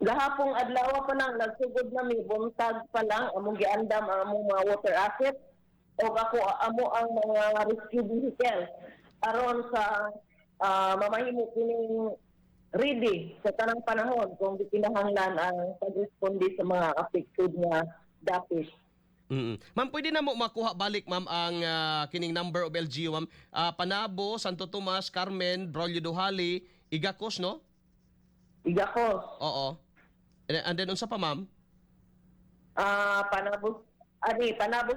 Gahapong adlaw pa nang nagsugod na mi buntag pa lang among giandam ang among mga water asset o ako amo ang mga rescue vehicle aron sa mamahimo kining ready sa tanang panahon kung gikinahanglan ang pagresponde sa mga affected nga dapit. Ma'am, pwede na mo makuha balik, ma'am, ang kining number of LGU, ma'am. Panabo, Santo Tomas, Carmen, Brolio Duhali, Igacos, no? Igakos, Oo. And then, unsa pa, ma'am? Panabo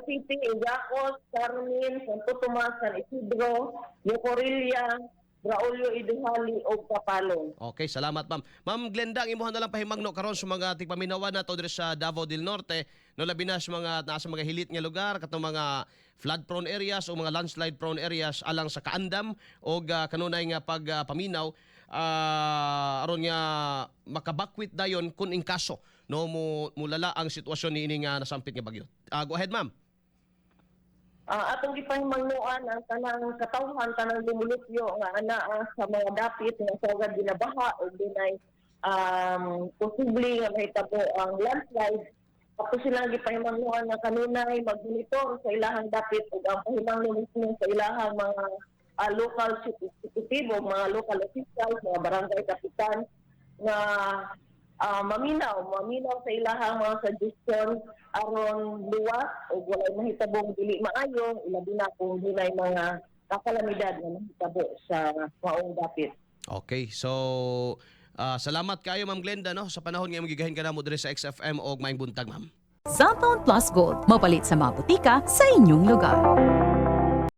City, Igakos, Carmen, Santo Tomas, San Isidro, Yocorilla, Braulio Iduhali o Kapalong. Okay, salamat, ma'am. Ma'am Glenda, ang imuhan na lang pahimangno karon sa mga tigpaminawan na to diri sa Davao del Norte, no, labi na sa mga nasa mga hilit nga lugar katong mga flood prone areas o mga landslide prone areas alang sa kaandam o kanunay nga pagpaminaw aron nga makabakwit dayon kun ing kaso no mulala ang sitwasyon niini nga nasampit nga bagyo. Go ahead, ma'am. Atong gipahimangnuan ang tanang katawhan, tanang lumulupyo nga anaa sa mga dapit nga sagad ginabaha o dinay posible nga mahitabo ang landslide. Ako silang gipahimangnuan nga kanunay mag-monitor sa ilahang dapit ug ang pahimangno mismo sa ilahang mga local executive o mga local officials, mga barangay kapitan na maminaw sa ilahang mga suggestion aron luwas o walay mahitabong dili maayo ilabi na kung dunay mga kakalamidad nga mahitabo sa maong dapit. Okay, so salamat kayo, Ma'am Glenda, no, sa panahon nga magigahin ka na mo diri sa XFM og maayong buntag, ma'am. Zatown Plus Gold, mapalit sa mga butika sa inyong lugar.